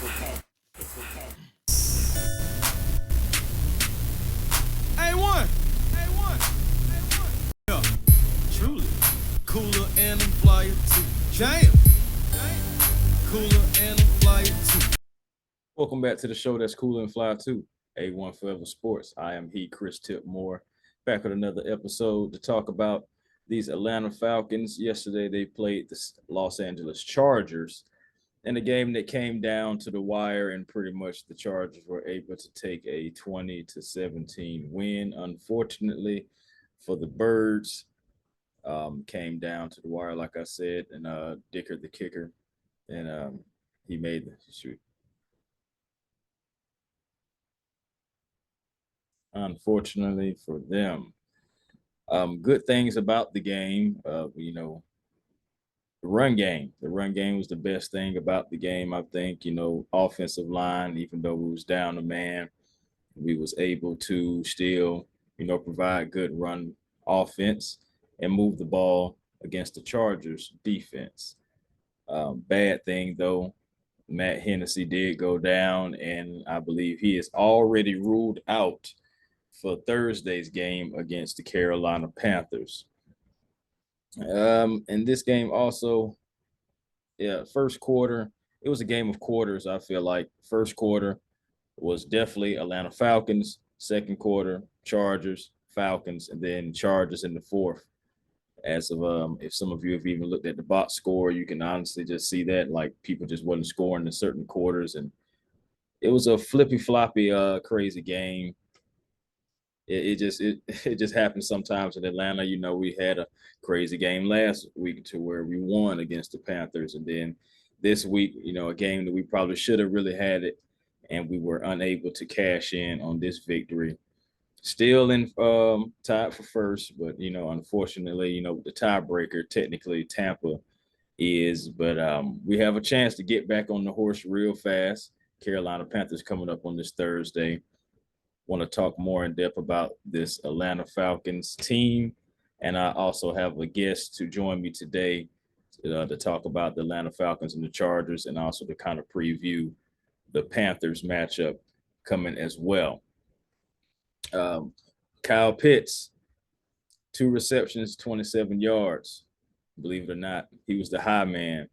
A1, A1, A1. Yeah, truly. Cooler and I'm flyer too. Jam. Cooler and I'm flyer too. Welcome back to the show that's cool and fly too. A1 Forever Sports. I am Chris Tipmore, back with another episode to talk about these Atlanta Falcons. Yesterday they played the Los Angeles Chargers in a game that came down to the wire, and pretty much the Chargers were able to take a 20-17 win. Unfortunately for the Birds, came down to the wire, like I said, and Dicker the kicker, and he made the shoot. Unfortunately for them. Good things about the game, the run game. The run game was the best thing about the game. I think, offensive line, even though we was down a man, we was able to still, provide good run offense and move the ball against the Chargers defense. Bad thing though, Matt Hennessy did go down, and I believe he is already ruled out for Thursday's game against the Carolina Panthers. And this game also, yeah, first quarter, it was a game of quarters. I feel like first quarter was definitely Atlanta Falcons, second quarter, Chargers, Falcons, and then Chargers in the fourth. As of if some of you have even looked at the box score, you can honestly just see that like people just wasn't scoring in certain quarters, and it was a flippy floppy, crazy game. It just happens sometimes in Atlanta. We had a crazy game last week to where we won against the Panthers, and then this week, a game that we probably should have really had it, and we were unable to cash in on this victory. Still in tied for first, but unfortunately, the tiebreaker technically Tampa is, but we have a chance to get back on the horse real fast. Carolina Panthers coming up on this Thursday. Want to talk more in depth about this Atlanta Falcons team. And I also have a guest to join me today to talk about the Atlanta Falcons and the Chargers, and also to kind of preview the Panthers matchup coming as well. Kyle Pitts, 2 receptions, 27 yards. Believe it or not, he was the high man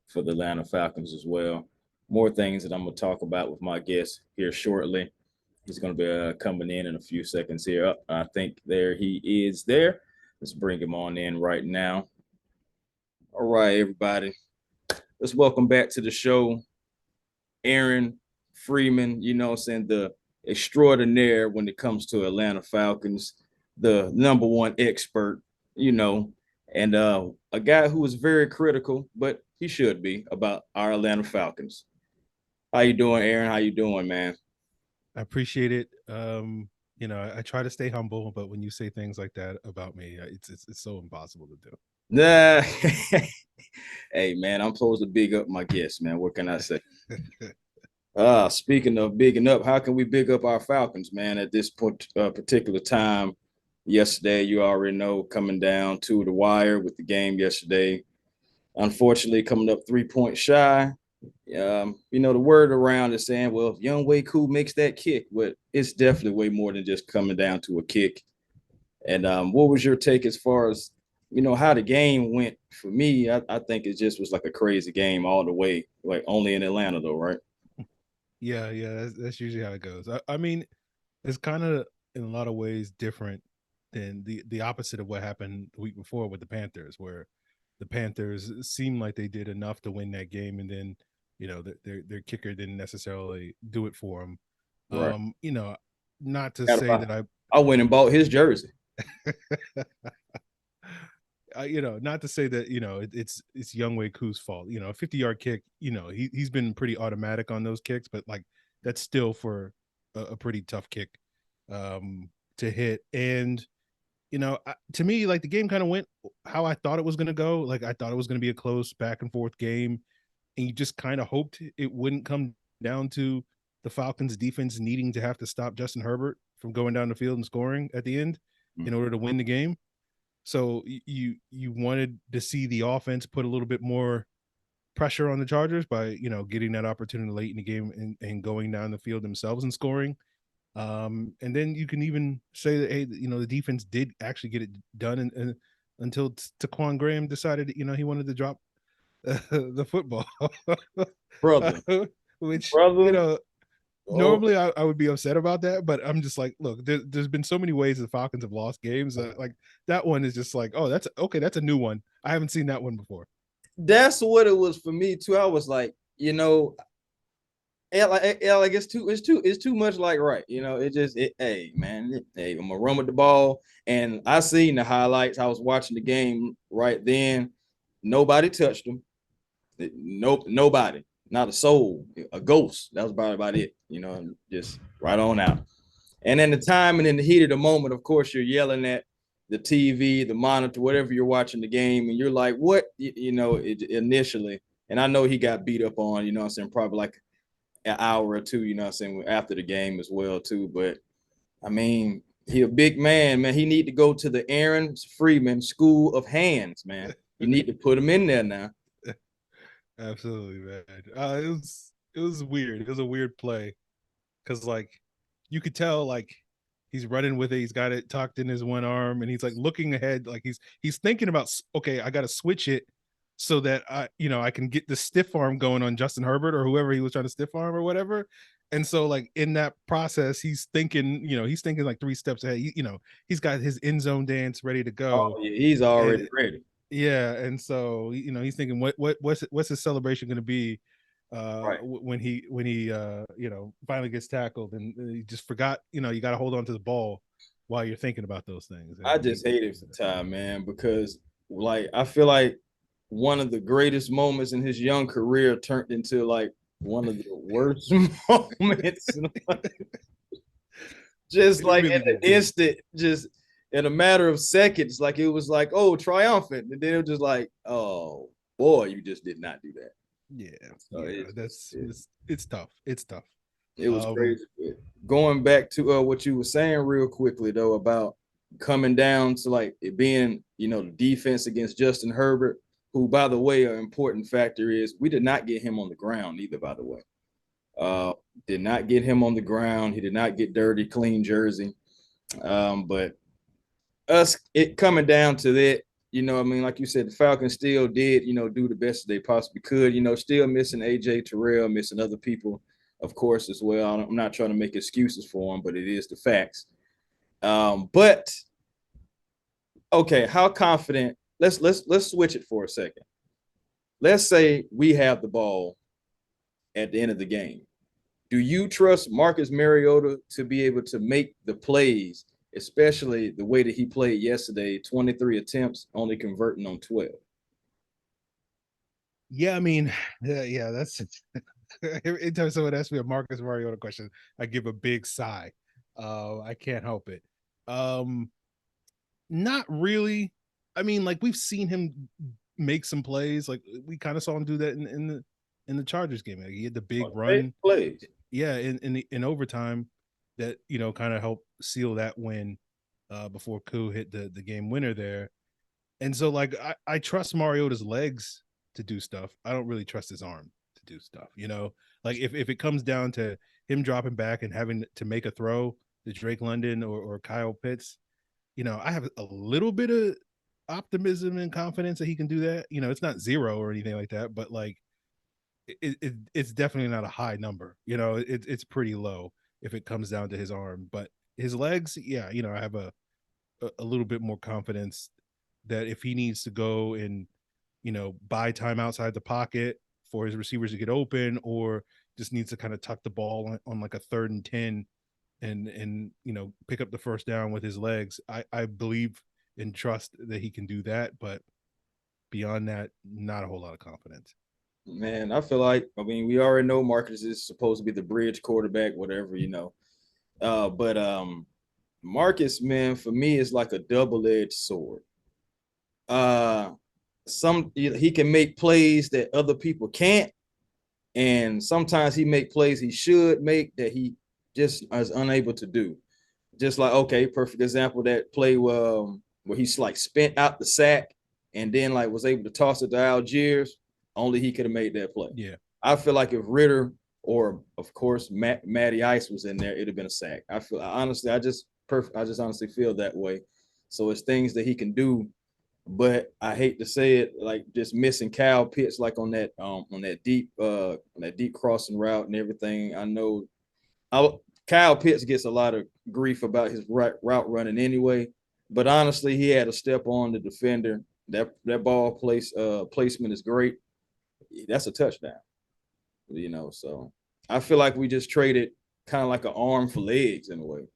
for the Atlanta Falcons as well. More things that I'm going to talk about with my guest here shortly. He's going to be coming in a few seconds here. I think there he is there. Let's bring him on in right now. All right, everybody. Let's welcome back to the show Aaron Freeman, the extraordinaire when it comes to Atlanta Falcons, the number one expert, and a guy who is very critical, but he should be, about our Atlanta Falcons. How you doing, Aaron? How you doing, man? I appreciate it. I try to stay humble, but when you say things like that about me, it's so impossible to do. Nah. Hey, man, I'm supposed to big up my guests, man. What can I say? Speaking of bigging up, how can we big up our Falcons, man, at this particular time? Yesterday, you already know, coming down to the wire with the game yesterday. Unfortunately, coming up 3 points shy. The word around is saying, well, if Young Way Cool makes that kick, but it's definitely way more than just coming down to a kick. And what was your take as far as, how the game went? For me, I think it just was like a crazy game all the way, like only in Atlanta though, right? Yeah, that's usually how it goes. I mean, it's kind of in a lot of ways different than the opposite of what happened the week before with the Panthers, where the Panthers seemed like they did enough to win that game, and then their kicker didn't necessarily do it for them. Right. Not to say that I went and bought his jersey. Not to say that it's Young Wei Koo's fault. A 50-yard kick. He's been pretty automatic on those kicks, but like that's still for a pretty tough kick to hit. And to me, like the game kind of went how I thought it was going to go. Like I thought it was going to be a close back and forth game, and you just kind of hoped it wouldn't come down to the Falcons defense needing to have to stop Justin Herbert from going down the field and scoring at the end in order to win the game. So you wanted to see the offense put a little bit more pressure on the Chargers by, getting that opportunity late in the game and going down the field themselves and scoring. And then you can even say that, hey, the defense did actually get it done and until Taquan Graham decided, he wanted to drop the football, brother. which, Brother. Oh, normally I would be upset about that, but I'm just like, look, there's been so many ways the Falcons have lost games. Like that one is just like, oh, that's okay. That's a new one. I haven't seen that one before. that's what it was for me too. I was like, like it's too much like right. Hey man, hey, I'm gonna run with the ball. And I seen the highlights. I was watching the game right then. Nobody touched him. Nope, nobody, not a soul, a ghost. That was about it. Just right on out. And in the time and in the heat of the moment, of course, you're yelling at the TV, the monitor, whatever you're watching the game, and you're like, what? Initially. And I know he got beat up on, I'm saying, probably like an hour or two, I'm saying, after the game as well, too. But I mean, he a big man, man. He need to go to the Aaron Freeman School of Hands, man. You need to put him in there now. Absolutely, man. It was weird. It was a weird play because like you could tell like he's running with it. He's got it tucked in his one arm, and he's like looking ahead, like he's thinking about, okay, I got to switch it so that I can get the stiff arm going on Justin Herbert or whoever he was trying to stiff arm or whatever. And so like in that process, he's thinking like 3 steps ahead. He's got his end zone dance ready to go. Oh, yeah, he's already And ready. yeah, and so he's thinking what's his celebration going to be Right. when he finally gets tackled, and he just forgot, you got to hold on to the ball while you're thinking about those things. I And just hate it for Ty, man, because like I feel like one of the greatest moments in his young career turned into like one of the worst moments. Just it like really in an did. instant, just in a matter of seconds, like it was like, oh, triumphant. And then it was just like, oh boy, you just did not do that. Yeah, So yeah, it's tough. It's tough. it was crazy. But going back to what you were saying real quickly though about coming down to like it being, the defense against Justin Herbert, who by the way, an important factor is we did not get him on the ground either, by the way. Did not get him on the ground. He did not get dirty, clean jersey. But us it coming down to that, I mean, like you said, the Falcons still did, do the best they possibly could, still missing AJ Terrell, missing other people, of course, as well. I'm not trying to make excuses for them, but it is the facts. But okay, how confident? Let's switch it for a second. Let's say we have the ball at the end of the game. Do you trust Marcus Mariota to be able to make the plays, especially the way that he played yesterday, 23 attempts, only converting on 12? Yeah, I mean, yeah, that's every time someone asks me a Marcus Mariota question, I give a big sigh. I can't help it. Not really. I mean, like we've seen him make some plays. Like we kind of saw him do that in the Chargers game. Like, he had the big run, Plays. yeah, in overtime that kind of helped seal that win before Koo hit the game winner there. And so like I trust Mariota's legs to do stuff. I don't really trust his arm to do stuff. Like if it comes down to him dropping back and having to make a throw to Drake London or Kyle Pitts, I have a little bit of optimism and confidence that he can do that. It's not zero or anything like that, but like it's definitely not a high number. It's pretty low if it comes down to his arm. But his legs, yeah, I have a little bit more confidence that if he needs to go and buy time outside the pocket for his receivers to get open, or just needs to kind of tuck the ball on like a 3rd and 10 and pick up the first down with his legs, I believe and trust that he can do that. But beyond that, not a whole lot of confidence. Man, I feel like, I mean, we already know Marcus is supposed to be the bridge quarterback, whatever, But Marcus, man, for me is like a double-edged sword. He can make plays that other people can't, and sometimes he make plays he should make that he just is unable to do. Just like, okay, perfect example, that play where he's like spent out the sack and then like was able to toss it to Algiers. Only he could have made that play. Yeah. I feel like if Ritter or, of course, Matty Ice was in there, it'd have been a sack. I just honestly feel that way. So it's things that he can do, but I hate to say it, like just missing Kyle Pitts, like on that deep crossing route and everything. I know Kyle Pitts gets a lot of grief about his route running anyway, but honestly, he had a step on the defender. That ball placement is great. That's a touchdown. So I feel like we just traded kind of like an arm for legs in a way.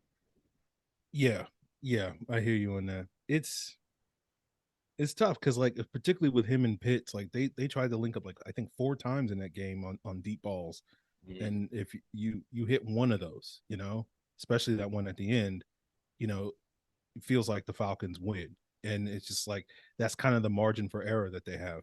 Yeah. Yeah. I hear you on that. It's tough because, like, particularly with him and Pitts, like they tried to link up, like, I think 4 times in that game on deep balls. And if you hit one of those, especially that one at the end, it feels like the Falcons win. And it's just like that's kind of the margin for error that they have,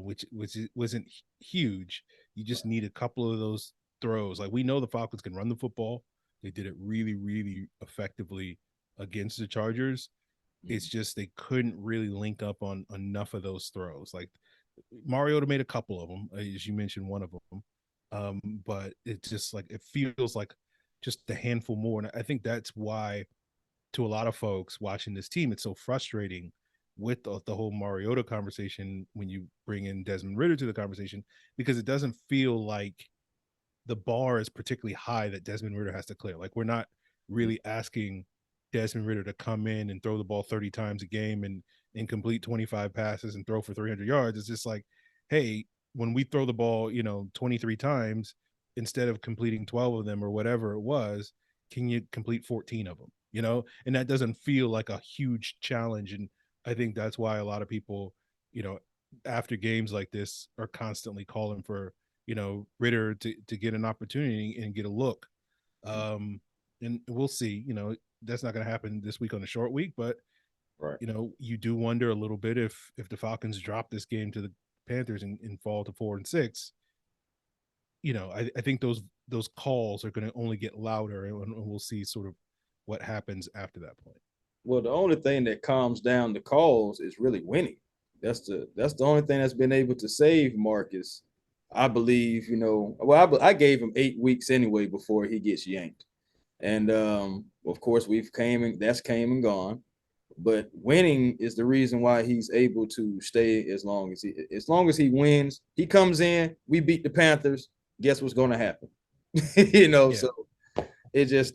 which wasn't huge. You just need a couple of those throws. Like, we know the Falcons can run the football. They did it really, really effectively against the Chargers. It's just they couldn't really link up on enough of those throws. Like, Mariota made a couple of them, as you mentioned, one of them. But it's just like it feels like just a handful more. And I think that's why, to a lot of folks watching this team, it's so frustrating with the whole Mariota conversation when you bring in Desmond Ritter to the conversation, because it doesn't feel like the bar is particularly high that Desmond Ritter has to clear. Like, we're not really asking Desmond Ritter to come in and throw the ball 30 times a game and complete 25 passes and throw for 300 yards. It's just like, hey, when we throw the ball, 23 times, instead of completing 12 of them or whatever it was, can you complete 14 of them? And that doesn't feel like a huge challenge. And I think that's why a lot of people, after games like this, are constantly calling for, Ritter to get an opportunity and get a look. And we'll see, that's not going to happen this week on a short week, but right. You do wonder a little bit if the Falcons drop this game to the Panthers and fall to 4-6. I think those calls are going to only get louder, and we'll see sort of what happens after that point. Well, the only thing that calms down the calls is really winning. That's the only thing that's been able to save Marcus. I believe, I gave him 8 weeks anyway before he gets yanked. And of course, came and gone. But winning is the reason why he's able to stay as long as he wins. He comes in, we beat the Panthers. Guess what's going to happen? Yeah. So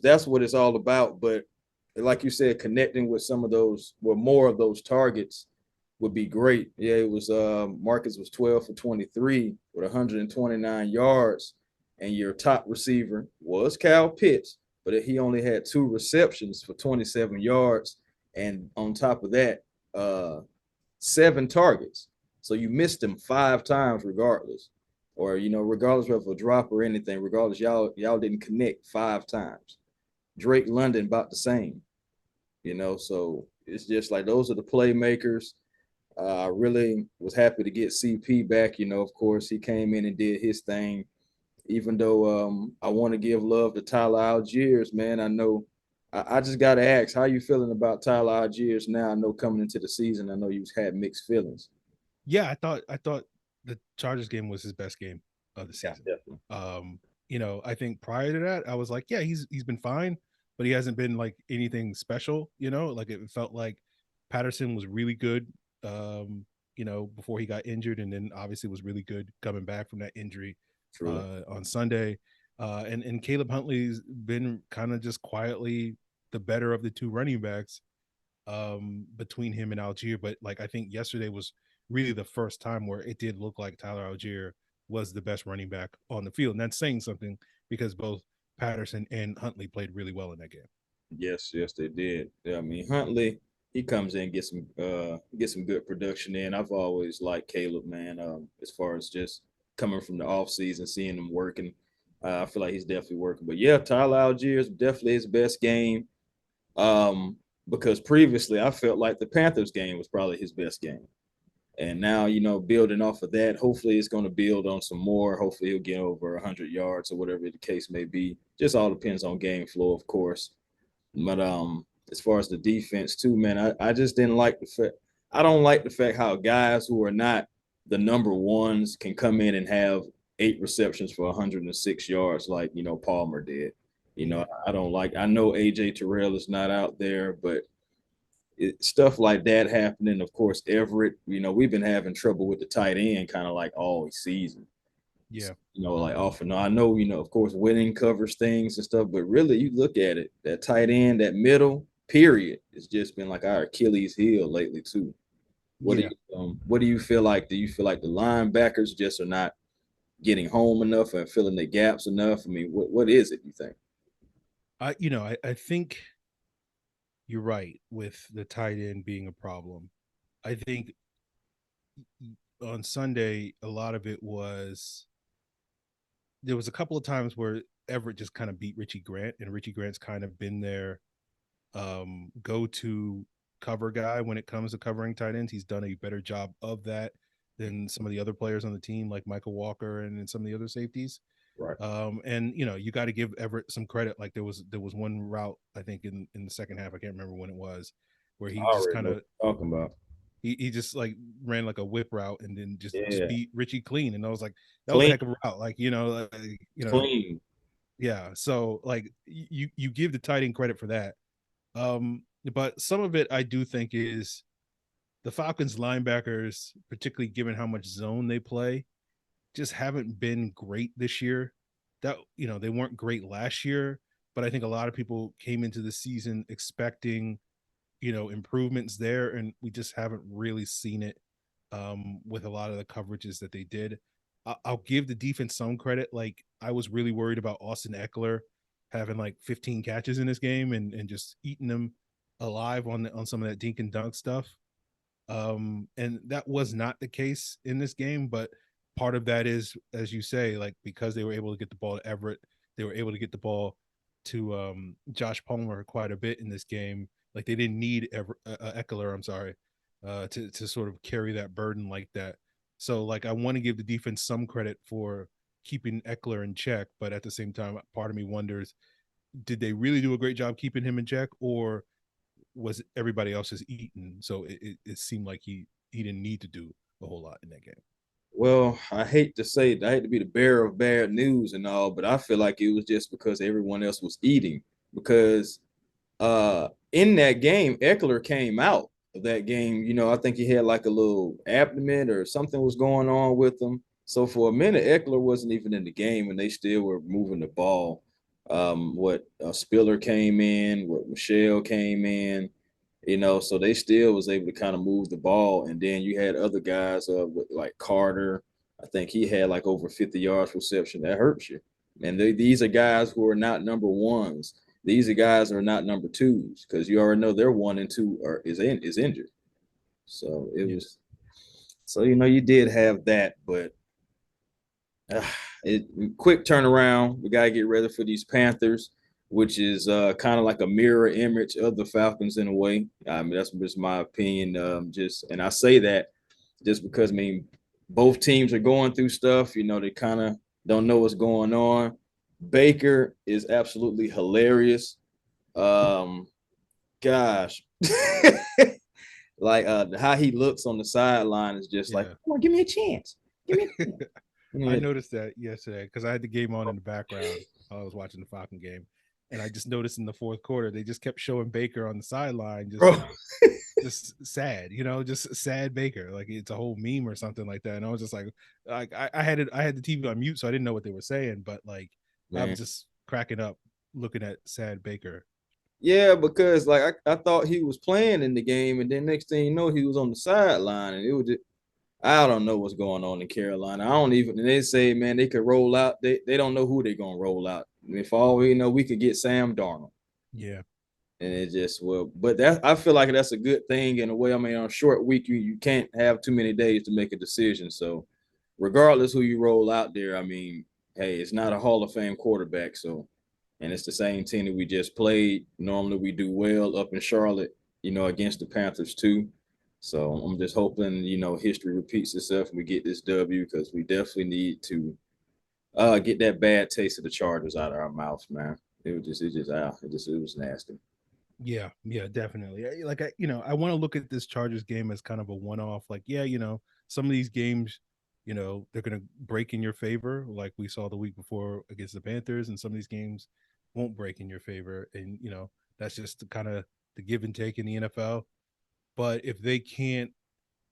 that's what it's all about. But like you said, connecting with more of those targets would be great. Yeah, it was Marcus was 12 for 23 with 129 yards, and your top receiver was Kyle Pitts, but he only had 2 receptions for 27 yards, and on top of that, 7 targets. So you missed him 5 times regardless, or regardless of a drop or anything. Regardless, y'all didn't connect 5 times. Drake London about the same. So it's just like those are the playmakers. I really was happy to get CP back. Of course, he came in and did his thing. Even though I want to give love to Tyler Algiers, man. I know I just got to ask, how you feeling about Tyler Algiers now? I know coming into the season, I know you've had mixed feelings. Yeah, I thought the Chargers game was his best game of the season. Yeah, definitely. I think prior to that, I was like, yeah, he's been fine, but he hasn't been like anything special. Like it felt like Patterson was really good. Before he got injured, and then obviously was really good coming back from that injury on Sunday. And Caleb Huntley's been kind of just quietly the better of the 2 running backs between him and Algier. But like, I think yesterday was really the first time where it did look like Tyler Algier was the best running back on the field. And that's saying something, because both Patterson and Huntley played really well in that game. Yes, they did. Yeah, I mean, Huntley, he comes in, get some good production in. I've always liked Caleb, man. As far as just coming from the offseason, seeing him working, I feel like he's definitely working. But yeah, Tyler Algier is definitely his best game. Because previously I felt like the Panthers game was probably his best game. And now, building off of that, hopefully it's going to build on some more. Hopefully he'll get over 100 yards or whatever the case may be. Just all depends on game flow, of course. But as far as the defense too, man, I just didn't like the fact. I don't like the fact how guys who are not the number ones can come in and have 8 receptions for 106 yards, like Palmer did. I don't like. I know AJ Terrell is not out there, but stuff like that happening. Of course, Everett. We've been having trouble with the tight end, kind of like all season. Yeah. Like often. I know, of course, winning covers things and stuff, but really, you look at it, that tight end, that middle period, it's just been like our Achilles heel lately too. Yeah. What do you feel like? Do you feel like the linebackers just are not getting home enough and filling the gaps enough? I mean, what is it you think? I think you're right with the tight end being a problem. I think on Sunday, a lot of it was there was a couple of times where Everett just kind of beat Richie Grant, and Richie Grant's kind of been their go-to cover guy when it comes to covering tight ends. He's done a better job of that than some of the other players on the team, like Michael Walker and some of the other safeties. Right. And you got to give Everett some credit. Like there was one route, I think in the second half, I can't remember when it was, where he I just already kind know of what you're talking about. he just like ran like a whip route and then just Yeah, beat Richie clean. And I was like, that was a clean, heck of a route. Like, clean. yeah. So like you give the tight end credit for that. But some of it I do think is the Falcons linebackers, particularly given how much zone they play, just haven't been great this year. That they weren't great last year, but I think a lot of people came into the season expecting improvements there, and we just haven't really seen it with a lot of the coverages that they did. I'll give the defense some credit. Like I was really worried about Austin Eckler having like 15 catches in this game and just eating them alive on some of that dink and dunk stuff. And that was not the case in this game, but part of that is, as you say, like because they were able to get the ball to Everett, they were able to get the ball to Josh Palmer quite a bit in this game. Like they didn't need Eckler, I'm sorry, to sort of carry that burden like that. So like I want to give the defense some credit for keeping Eckler in check, but at the same time, part of me wonders, did they really do a great job keeping him in check, or was everybody else just eating? So it seemed like he didn't need to do a whole lot in that game. Well, I hate to be the bearer of bad news and all, but I feel like it was just because everyone else was eating. Because in that game, Eckler came out of that game. I think he had like a little abdomen or something was going on with him. So for a minute, Eckler wasn't even in the game, and they still were moving the ball. What Spiller came in, what Michelle came in, so they still was able to kind of move the ball. And then you had other guys with like Carter. I think he had like over 50 yards reception. That hurts you. And these are guys who are not number ones. These are guys who are not number twos, because you already know their 1 and 2 is injured. So it was. So you did have that, but it quick turnaround. We gotta get ready for these Panthers, which is kind of like a mirror image of the Falcons in a way. I mean, that's just my opinion. And I say that just because both teams are going through stuff. They kind of don't know what's going on. Baker is absolutely hilarious. Gosh, like how he looks on the sideline is just like, come on, give me a chance. Give me a chance. I noticed that yesterday because I had the game on in the background. I was watching the Falcon game, and I just noticed in the fourth quarter they just kept showing Baker on the sideline, just sad, just sad Baker, like it's a whole meme or something like that. And I was just like I had the TV on mute, so I didn't know what they were saying, but like I was just cracking up looking at sad Baker. Yeah, because like I thought he was playing in the game, and then next thing you know, he was on the sideline, and it was just, I don't know what's going on in Carolina. I don't even. And they say, man, they could roll out. They don't know who they're gonna roll out. I mean, for all we know, we could get Sam Darnold. Yeah, And it just but that I feel like that's a good thing in a way. I mean, on a short week, you can't have too many days to make a decision. So, regardless who you roll out there, I mean, hey, it's not a Hall of Fame quarterback. So, and it's the same team that we just played. Normally, we do well up in Charlotte, against the Panthers too. So I'm just hoping, history repeats itself and we get this W, because we definitely need to get that bad taste of the Chargers out of our mouths, man. It was nasty. yeah, definitely. Like I want to look at this Chargers game as kind of a one-off. Like, yeah, some of these games, they're going to break in your favor, like we saw the week before against the Panthers, and some of these games won't break in your favor. And, that's just kind of the give and take in the NFL. But if they can't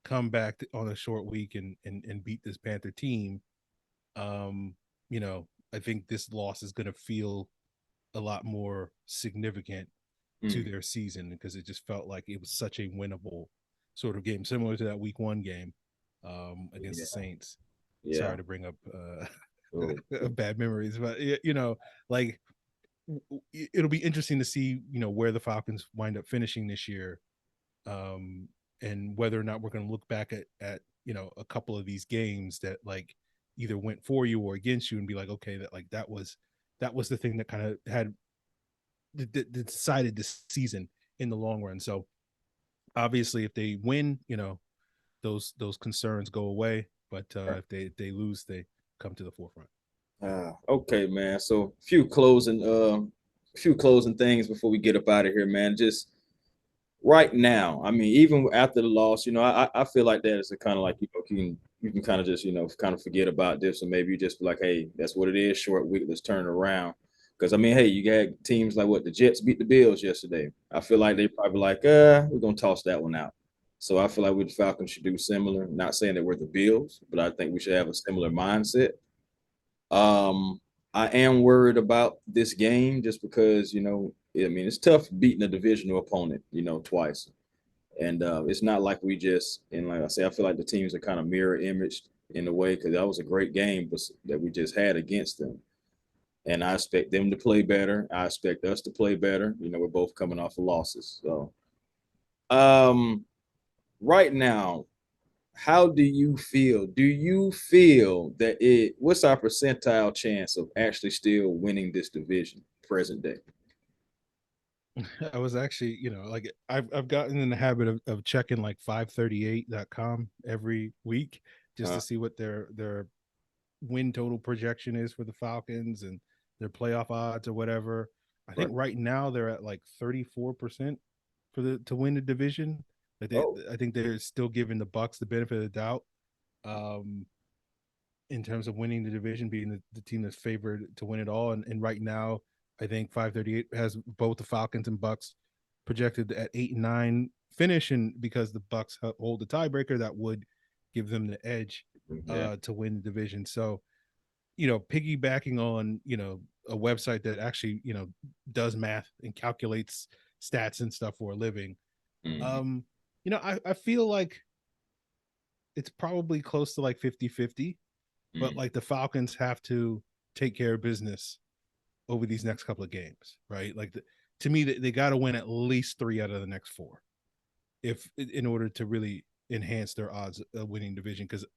come back on a short week and beat this Panther team, I think this loss is going to feel a lot more significant to their season, because it just felt like it was such a winnable sort of game, similar to that week 1 game against the Saints. Sorry to bring up bad memories, but like it'll be interesting to see, where the Falcons wind up finishing this year, and whether or not we're going to look back at a couple of these games that like either went for you or against you and be like, okay, that was the thing that kind of had decided this season in the long run. So obviously if they win, those concerns go away, but if they lose, they come to the forefront. Okay, man. So few closing things before we get up out of here, man. Just right now, I mean, even after the loss, I feel like that is a kind of like, you can kind of just, kind of forget about this, and maybe you just be like, hey, that's what it is, short week, let's turn it around. Because I mean, hey, you got teams like the Jets beat the Bills yesterday. I feel like they probably like, we're gonna toss that one out. So I feel like the Falcons should do similar. Not saying that we're the Bills, but I think we should have a similar mindset. I am worried about this game just because, it's tough beating a divisional opponent, twice. And it's not like and like I say, I feel like the teams are kind of mirror imaged in a way, because that was a great game that we just had against them. And I expect them to play better. I expect us to play better. We're both coming off of losses. So right now, how do you feel? Do you feel that what's our percentile chance of actually still winning this division present day? I was actually, like I've gotten in the habit of checking like 538.com every week just to see what their win total projection is for the Falcons and their playoff odds or whatever. I think right now they're at like 34% to win the division. I think they're still giving the Bucks the benefit of the doubt in terms of winning the division, being the team that's favored to win it all. And right now, I think 538 has both the Falcons and Bucks projected at 8 and 9 finish, and because the Bucks hold the tiebreaker, that would give them the edge to win the division. So, piggybacking on a website that actually does math and calculates stats and stuff for a living, I feel like it's probably close to like 50-50, but like the Falcons have to take care of business over these next couple of games, right? Like to me, they got to win at least 3 out of the next 4 in order to really enhance their odds of winning division, because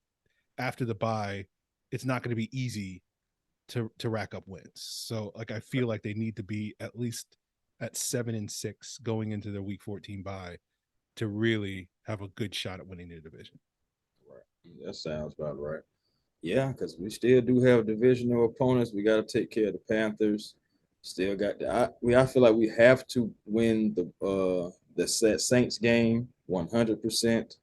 after the bye, it's not going to be easy to rack up wins. So like I feel like they need to be at least at 7-6 going into their week 14 bye to really have a good shot at winning the division. Right. That sounds about right. Yeah, because we still do have divisional opponents. We got to take care of the Panthers. Still got I feel like we have to win the Saints game 100%.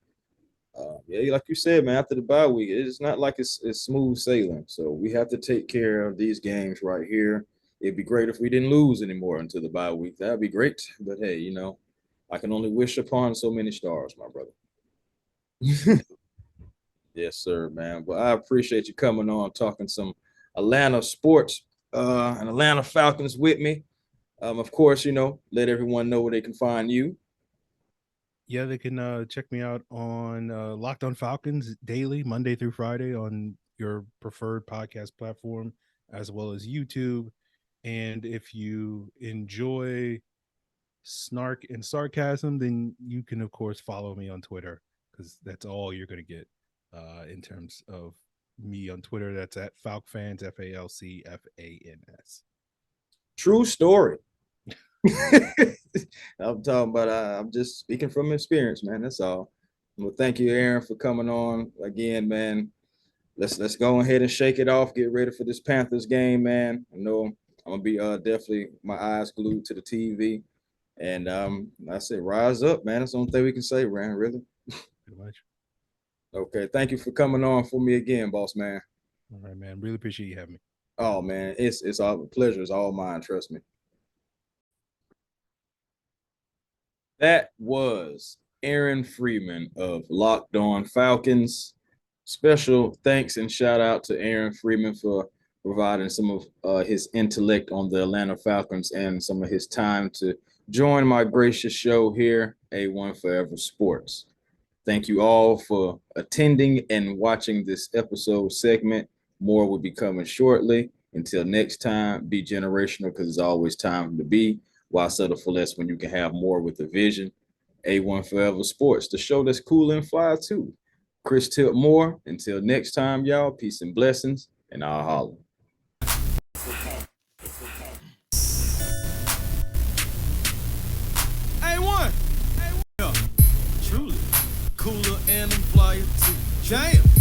Yeah, like you said, man, after the bye week, it's not like it's smooth sailing. So we have to take care of these games right here. It'd be great if we didn't lose anymore until the bye week. That'd be great. But hey, I can only wish upon so many stars, my brother. Yes, sir, man. But I appreciate you coming on, talking some Atlanta sports and Atlanta Falcons with me. Of course, let everyone know where they can find you. Yeah, they can check me out on Locked On Falcons daily, Monday through Friday, on your preferred podcast platform, as well as YouTube. And if you enjoy snark and sarcasm, then you can, of course, follow me on Twitter, because that's all you're going to get in terms of me on Twitter. That's at FalcFans, FalcFans. True story. I'm talking about, I'm just speaking from experience, man. That's all. Well, thank you, Aaron, for coming on again, man. Let's go ahead and shake it off. Get ready for this Panthers game, man. I know I'm gonna be definitely my eyes glued to the TV, and I say rise up, man. That's the only thing we can say, man. Really. Pretty much. Okay. Thank you for coming on for me again, boss man. All right, man. Really appreciate you having me. Oh man, it's all a pleasure. It's all mine. Trust me. That was Aaron Freeman of Locked On Falcons. Special thanks and shout out to Aaron Freeman for providing some of his intellect on the Atlanta Falcons and some of his time to join my gracious show here, A1 Forever Sports. Thank you all for attending and watching this episode segment. More will be coming shortly. Until next time, be generational because it's always time to be. Why settle for less when you can have more with a vision? A1 Forever Sports, the show that's cool and fly too. Chris Tiltmore. Until next time, y'all, peace and blessings, and I'll holler. A1. Yeah, truly. Cooler and I'm flyer too. Jam.